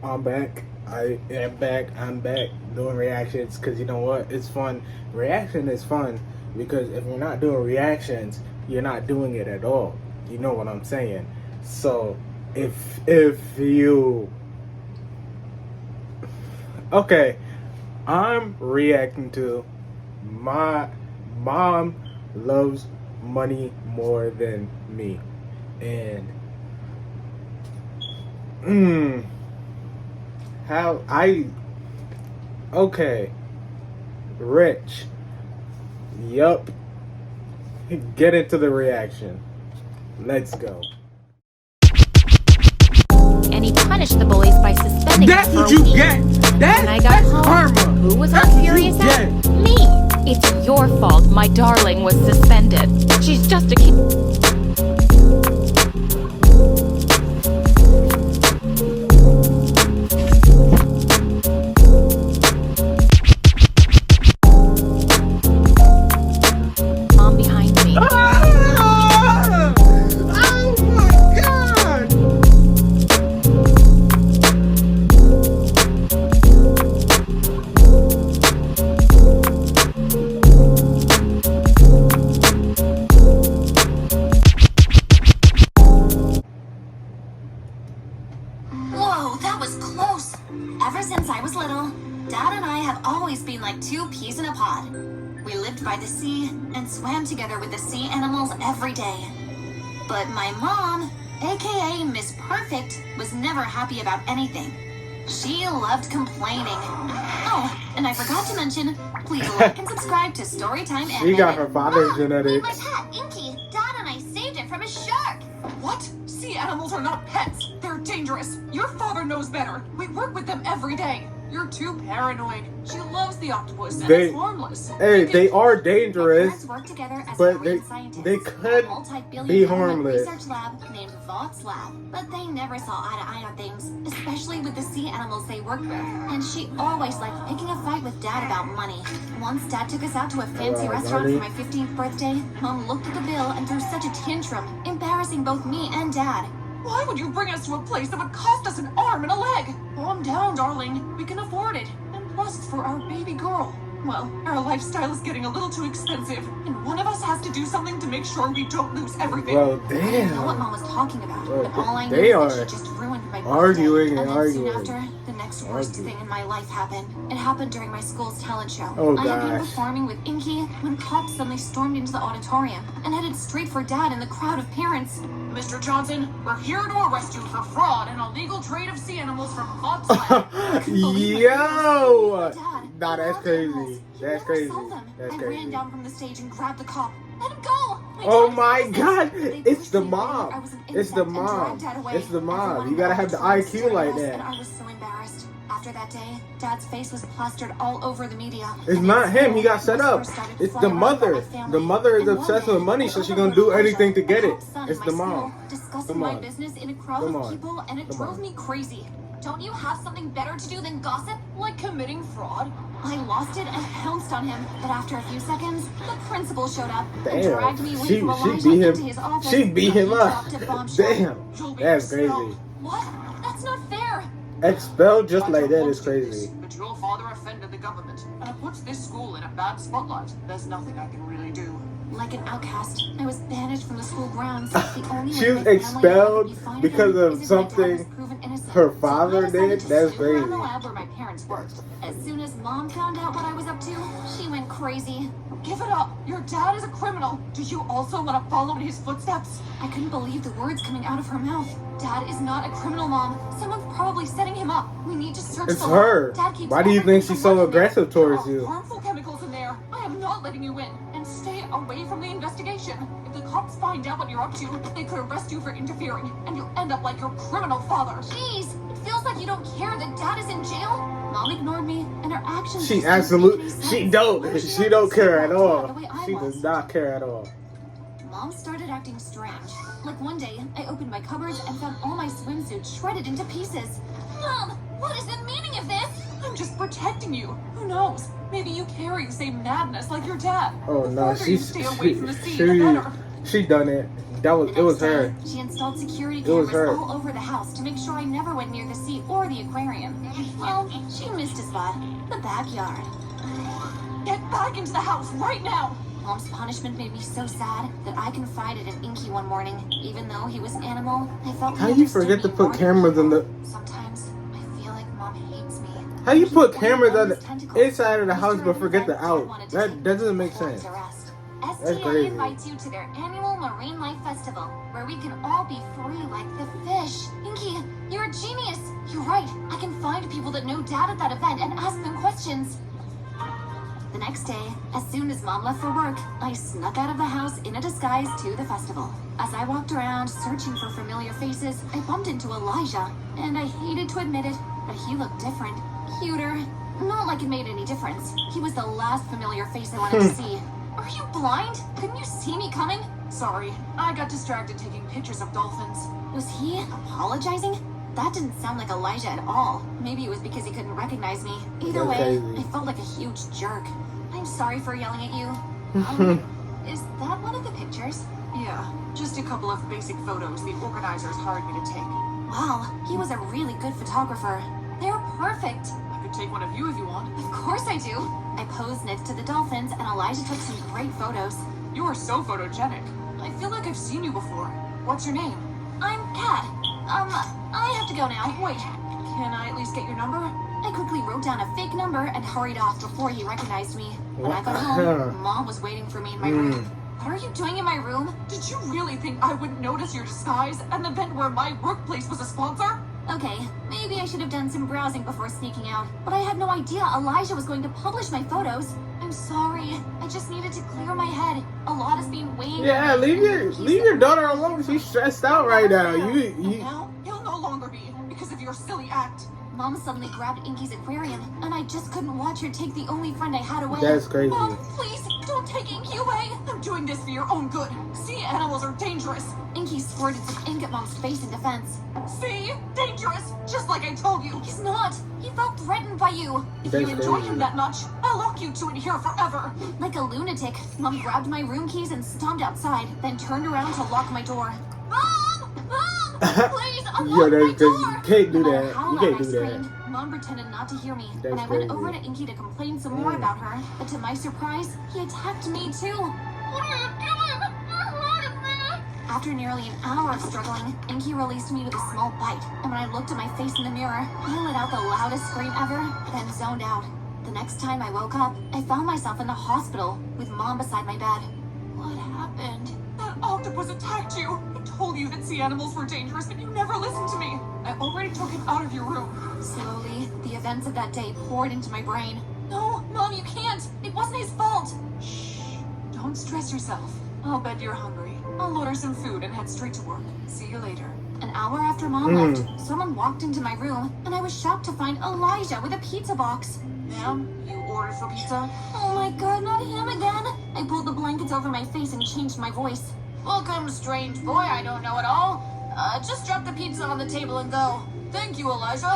I'm back. I am back. I'm back doing reactions because you know what? It's fun. Reaction is fun because if you're not doing reactions, you're not doing it at all. You know what I'm saying? So if you okay, I'm reacting to my mom loves money more than me, and how I okay, rich. Yup. Get into the reaction. Let's go. And he punished the boys by suspending That's them what for a you week. get. When I got That's home, karma. who was That's all what you furious at? get. Me. It's your fault my darling was suspended. She's just a kid. Mom behind me. Ah! Oh my god! Whoa, that was close. Ever since I was little, Dad and I have always been like two peas in a pod. We lived by the sea and swam together with the sea animals every day. But my mom, aka Miss Perfect, was never happy about anything. She loved complaining. Oh, and I forgot to mention, please like and subscribe to Storytime Anime. She got her father's Mom, meet my genetics. pet, Inky. Dad and I saved it from a shark. What? Sea animals are not pets. They're dangerous. Your father knows better. We work with them every day. You're too paranoid. She loves the octopus and They- it's harmless. Hey, You can- they are My dangerous. parents worked together as but marine they- scientists they at could a multi-billion be government harmless. research lab named Vox Lab. But they never saw eye to eye on things, especially with the sea animals they worked with. And she always liked picking a fight with Dad about money. Once Dad took us out to a fancy restaurant money. for my 15th birthday, Mom looked at the bill and threw such a tantrum, embarrassing both me and Dad. Why would you bring us to a place that would cost us an arm and a leg? Calm down, darling. We can afford it. And plus, it's for our baby girl. Well, our lifestyle is getting a little too expensive, and one of us has to do something to make sure we don't lose everything. Well, I didn't know what damn. Mom was talking about, Well, but all I knew they is that are she just ruined my birthday. arguing and then arguing. soon after, the next worst Arguing. thing in my life happened. It happened during my school's talent show. Oh, I had been gosh. performing with Inky when cops suddenly stormed into the auditorium and headed straight for Dad and the crowd of parents. Mr. Johnson, we're here to arrest you for fraud and illegal trade of sea animals from Vox Lab. Yo! Dad, Nah, he that's loved crazy. animals. He That's never crazy. sold them. That's I crazy. ran down from the stage and grabbed the cop. Let him go! I Oh tried to my resist. god! They It's pushed the me away like I mom. was an It's the insect and mom. dragged Dad away. It's the mom. Everyone You gotta in have the audience IQ stared like at us, that. And I was so embarrassed. After that day, Dad's face was plastered all over the media. It's And not in him. He school, got set up. whispers started It's the flying around about mother. my family. The mother is And one obsessed day, with money, I so she's overheard gonna do Elijah, anything to the get it. cop's son It's in the my mom. school, discussing Come my on. business in a crowd Come of on. people, and it Come drove on. me crazy. Don't you have something better to do than gossip? Like committing fraud? I lost it and pounced on him, but after a few seconds, the principal showed up and Damn. dragged me away She from Elijah beat into him. his office. She beat him He up. dropped a bombshell. Damn. You'll be That's crazy. expelled. What? That's not fair. Expelled just like Roger that wants is to do crazy. this, But your father offended the government, and it puts this school in a bad spotlight. There's nothing I can really do. Like an outcast, I was banished from the school grounds. The only She way was my family expelled would be fine because with him of is if my dad something was proven innocent. her So father I decided did? to That's snoop around the crazy. lab where my parents worked. As soon as Mom found out what I was up to, she went crazy. Give it up. Your dad is a criminal. Do you also want to follow in his footsteps? I couldn't believe the words coming out of her mouth. Dad is not a criminal, Mom. Someone's probably setting him up. We need to search It's the her. lab. Dad keeps Why do you think everything she's from so working there. aggressive There towards are you? harmful chemicals in there. I am not letting you in. And stay away from the investigation. If the cops find out what you're up to, they could arrest you for interfering, and you'll end up like your criminal father. Jeez, it feels like you don't care that Dad is in jail. Mom ignored me, and her actions She just didn't absolutely, make any she sense. don't, Why is she not don't care at accepting Dad all. the way I She was? does not care at all. Mom started acting strange. Like one day, I opened my cupboards and found all my swimsuits shredded into pieces. Mom, what is the meaning of this? I'm just protecting you. Who knows? Maybe you carry the same madness like your dad. Oh The no, farther you she's stay away from the sea, the better. She done it. It was her. She installed security It was cameras her. all over the house to make sure I never went near the sea or the aquarium. Well, she missed a spot. The backyard. Get back into the house right now! Mom's punishment made me so sad that I confided in Inky one morning. Even though he was animal, I felt How he you understood forget to me put more than cameras in the? people. Sometimes I feel like Mom hates me. How you She put pointed cameras out on his the tentacles. inside of the house Mr. but forget the Dad out? wanted to That take doesn't me make before his sense. arrest. That's STA crazy. invites you to their annual Marine Life Festival, where we can all be free like the fish. Inky, you're a genius. You're right. I can find people that know Dad at that event and ask them questions. The next day, as soon as Mom left for work, I snuck out of the house in a disguise to the festival. As I walked around searching for familiar faces, I bumped into Elijah, and I hated to admit it, but he looked different, cuter. Not like it made any difference. He was the last familiar face I wanted to see. Are you blind? Couldn't you see me coming? Sorry, I got distracted taking pictures of dolphins. Was he apologizing? That didn't sound like Elijah at all. Maybe it was because he couldn't recognize me. Either That's way, crazy. I felt like a huge jerk. I'm sorry for yelling at you. Is that one of the pictures? Yeah, just a couple of basic photos the organizers hired me to take. Wow, he was a really good photographer. They're perfect. I could take one of you if you want. Of course I do. I posed next to the dolphins and Elijah took some great photos. You are so photogenic. I feel like I've seen you before. What's your name? I'm Kat. I have to go now. Wait, can I at least get your number? I quickly wrote down a fake number and hurried off before he recognized me. When I got What? home, Mom was waiting for me in my room. What are you doing in my room? Did you really think I wouldn't notice your disguise at an event where my workplace was a sponsor? Okay, maybe I should have done some browsing before sneaking out, but I had no idea Elijah was going to publish my photos. I'm sorry. I just needed to clear my head. A lot is being weighing. Yeah, on me. leave your daughter alone. She's stressed out right now. And You now he'll no longer be because of your silly act. Mom suddenly grabbed Inky's aquarium, and I just couldn't watch her take the only friend I had away. That's crazy. Mom, please don't take Inky away. I'm doing this for your own good. Sea animals are dangerous. Inky squirted some ink at Mom's face in defense. See? Dangerous. Just like I told you. He's not. He felt threatened by you. If That's you enjoy crazy. him that much, I'll lock you two in here forever. Like a lunatic, Mom grabbed my room keys and stomped outside, then turned around to lock my door. Mom! Mom! Please, unlock Yo, my that's door! crazy. You can't do No matter that. how You loud can't I do that. screamed, Mom pretended not to hear me. That's When I went crazy. over to Inky to complain some more about her, but to my surprise, he attacked me too. What are you doing? You're hurting me! After nearly an hour of struggling, Inky released me with a small bite, and when I looked at my face in the mirror, I let out the loudest scream ever, then zoned out. The next time I woke up, I found myself in the hospital with Mom beside my bed. What happened? That octopus attacked you. I told you that sea animals were dangerous, but you never listened to me. I already took him out of your room. Slowly, the events of that day poured into my brain. No, Mom, you can't. It wasn't his fault. Shh. Don't stress yourself. I'll bet you're hungry. I'll order some food and head straight to work. See you later. An hour after Mom left, someone walked into my room, and I was shocked to find Elijah with a pizza box. Ma'am, you ordered for pizza? Oh my god, not him again! I pulled the blankets over my face and changed my voice. Welcome, strange boy I don't know at all. Just drop the pizza on the table and go. Thank you, Elijah.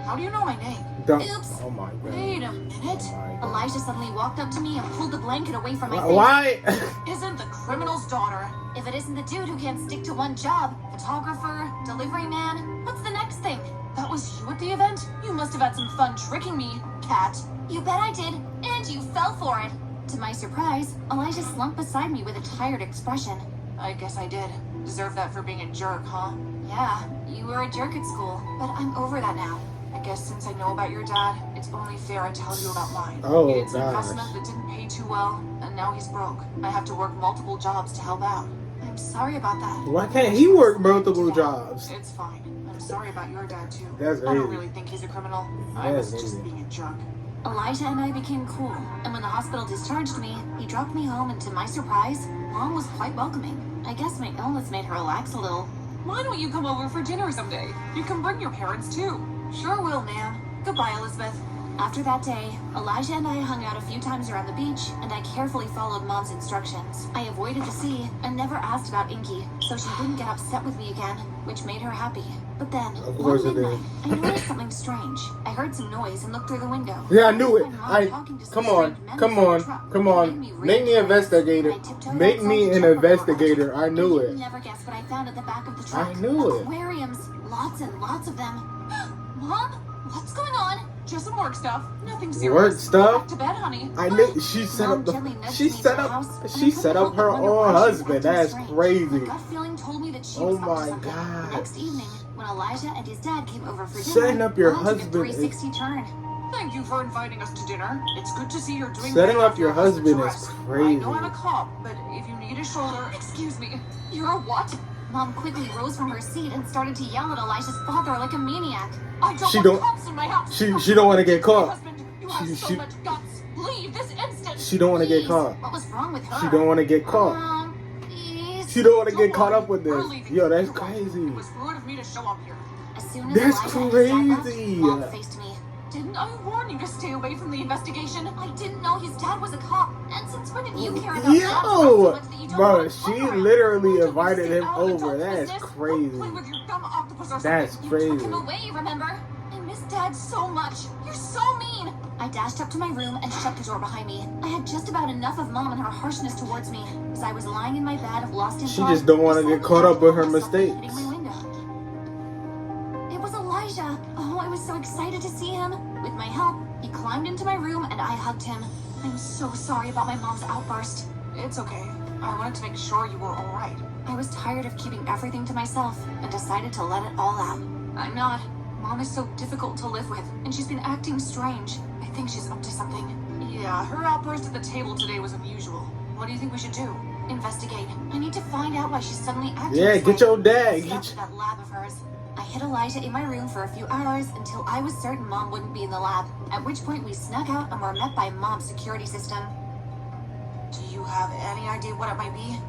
How do you know my name? don't. Oops. Oh my god. Wait a minute. Oh my God. Elijah suddenly walked up to me and pulled the blanket away from my face. Why? Isn't the criminal's daughter? If it isn't the dude who can't stick to one job, photographer, delivery man, what's the next thing? That was you at the event? You must have had some fun tricking me, Cat. You bet I did, and you fell for it. To my surprise, Elijah slumped beside me with a tired expression. I guess I did. Deserve that for being a jerk, huh? Yeah, you were a jerk at school, but I'm over that now. I guess since I know about your dad, it's only fair I tell you about mine. Oh, He did some gosh. investment that didn't pay too well, and now he's broke. I have to work multiple jobs to help out. I'm sorry about that. Why can't he work multiple jobs? It's fine. I'm sorry about your dad, too. That's I don't crazy. really think he's a criminal. I That's was just crazy. being a jerk. Elijah and I became cool, and when the hospital discharged me, he dropped me home, and to my surprise, Mom was quite welcoming. I guess my illness made her relax a little. Why don't you come over for dinner someday? You can bring your parents, too. Sure will, ma'am. Goodbye, Elizabeth. After that day, Elijah and I hung out a few times around the beach, and I carefully followed Mom's instructions. I avoided the sea and never asked about Inky, so she didn't get upset with me again, which made her happy. But then, Of one course it midnight, I noticed something strange. I heard some noise and looked through the window. Yeah, I knew it. My mom I talking to some come on, strange men come inside on, the truck. come It on. made me Make me really investigator. curious. I tiptoed Make outside me to an check for more. investigator. I knew You'd it. never guess what I found at the back of the truck. I knew it. Aquariums, lots and lots of them. Mom, what's going on? Just some work stuff. Nothing serious. Work stuff? Back to bed, honey. I knew she set Mom up the. gently nudged She me set into the up. house, and I She couldn't set help up but her wonder own why she was husband. acting That's strange. crazy. My gut feeling told me that she Oh was up to my something. God. The next evening, when Elijah and his dad came over for dinner, Setting up your mom took husband a is- 360 turn. Thank you for inviting us to dinner. It's good to see you're doing Setting better up your after husband's husband is arrest. crazy. I know I'm a cop, but if you need a shoulder, excuse me. You're a what? Mom quickly rose from her seat and started to yell at Elijah's father like a maniac. I don't She want don't- cops in my house. she don't wanna get caught. Husband, you have She- so she- much guts. Leave this instant. She don't want to get Please, caught. What was wrong with her? She don't want to get caught. Please. She don't want to Don't get caught worry, up with we're this. leaving. Yo, that's You're right. crazy. It was rude of me to show up here. As soon as That's Elijah and his dad left, crazy. Mom faced me. Didn't I warn you to stay away from the investigation? I didn't know his dad was a cop. And since when did you care about Yo, dad's arrest so much that you don't bro, want to she talk around? literally Why don't you invited stay him out of over. adult That's business? Don't crazy. play with your dumb octopus or That's something. crazy. You took him away, remember? I miss Dad so much. You're so mean. I dashed up to my room and shut the door behind me. I had just about enough of Mom and her harshness towards me. As I was lying in my bed, lost in She thought, just don't wanna I get suddenly caught up with her felt myself mistakes. hitting my window. It was Elijah. Oh, I was so excited to see him. With my help, he climbed into my room and I hugged him. I'm so sorry about my mom's outburst. It's okay. I wanted to make sure you were alright. I was tired of keeping everything to myself and decided to let it all out. I'm not. Mom is so difficult to live with, and she's been acting strange. I think she's up to something. Yeah, her outburst at the table today was unusual. What do you think we should do? Investigate. I need to find out why she's suddenly acting Yeah, this get way. your dad. Stuck Get to that lab of hers. I hid Elijah in my room for a few hours until I was certain Mom wouldn't be in the lab, at which point we snuck out and were met by Mom's security system. Do you have any idea what it might be?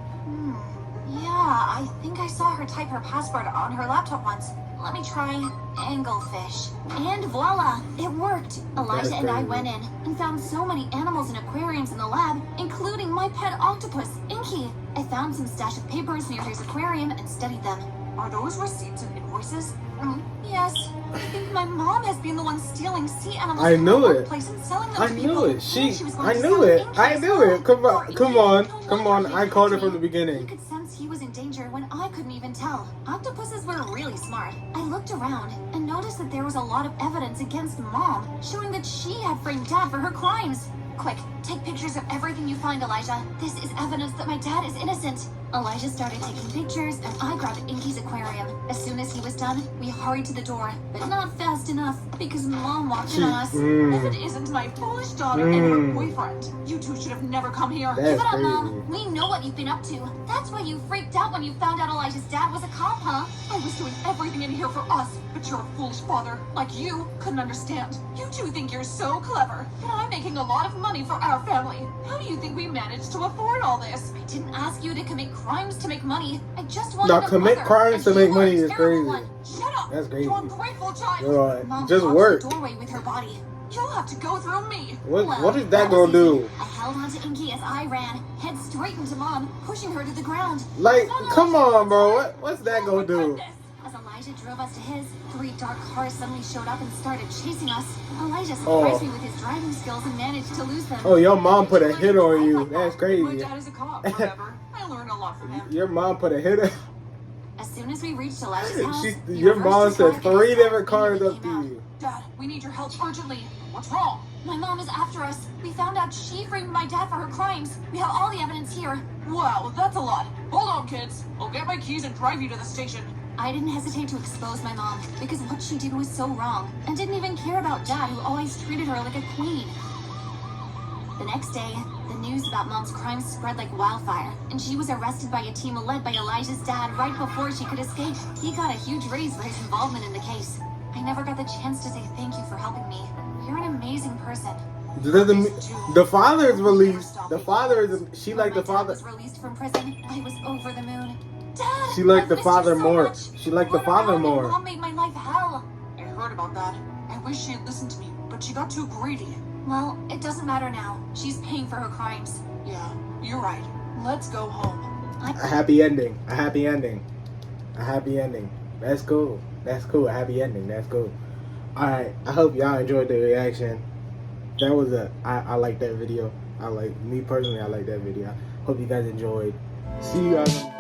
Yeah, I think I saw her type her password on her laptop once. Let me try anglefish. And voila, it worked. Elijah and I crazy. went in and found so many animals and aquariums in the lab, including my pet octopus, Inky. I found some stash of papers near his aquarium and studied them. Are those receipts and invoices? Yes, I think my mom has been the one stealing sea animals I from knew her it. workplace and selling them I to knew people. it. And She, was going I to knew sell it. Inky I as knew well. it. Come Poor on, come Inky. on, No come wonder on. he I called it came. from the beginning. I could sense he was in danger when I couldn't even tell. Octopuses were really smart. I looked around and noticed that there was a lot of evidence against Mom, showing that she had framed Dad for her crimes. Quick, take pictures of everything you find, Elijah. This is evidence that my dad is innocent. Elijah started taking pictures, and I grabbed Inky's aquarium. As soon as he was done, we hurried to the door, but not fast enough because Mom walked in on us. If it isn't my foolish daughter and her boyfriend, you two should have never come here. That's Give it up, crazy. Mom. We know what you've been up to. That's why you freaked out when you found out Elijah's dad was a cop, huh? I was doing everything in here for us, but your foolish father, like you, couldn't understand. You two think you're so clever, and I'm making a lot of money for our family. How do you think we managed to afford all this? I didn't ask you to commit crimes to make money. I just wanted Now, a commit mother, crimes and to you make were money a is terrible crazy. one. Shut up! That's crazy. You ungrateful child! Yo, Mom just blocked work. the doorway with her body. You'll have to go through me. What is Well, that was gonna do? easy. I held onto Inky as I ran, head straight into Mom, pushing her to the ground. Like, Come come on, bro. What's that Oh gonna my do? goodness. As Elijah drove us to his, 3 dark cars suddenly showed up and started chasing us. Elijah Oh. surprised me with his driving skills and managed to lose them. Oh, your mom put a hit on you. That's My crazy. dad is a cop, remember? I learned a lot from him. Your mom put a hit on. As soon as we reached Elijah's house, Your we were mom first to said try 3 and different cars immediately up came out. to you. Dad, we need your help urgently. What's wrong? My mom is after us. We found out she framed my dad for her crimes. We have all the evidence here. Wow, that's a lot. Hold on, kids. I'll get my keys and drive you to the station. I didn't hesitate to expose my mom because what she did was so wrong and didn't even care about Dad, who always treated her like a queen. The next day, the news about Mom's crimes spread like wildfire, and she was arrested by a team led by Elijah's dad right before she could escape. He got a huge raise for his involvement in the case. I never got the chance to say thank you for helping me. You're an amazing person. The father is released. The father is. She When like the my dad father. was released from prison, I was over the moon. Dad, She liked I've the missed you father so more. much. She liked the Run father around and more. Mom made my life hell. I heard about that. I wish she had listened to me, but she got too greedy. Well, it doesn't matter now. She's paying for her crimes. Yeah, you're right. Let's go home. A happy ending. A happy ending. A happy ending. That's cool. That's cool. A happy ending. That's cool. Alright, I hope y'all enjoyed the reaction. That was I like that video. Me personally, I like that video. Hope you guys enjoyed. See you guys on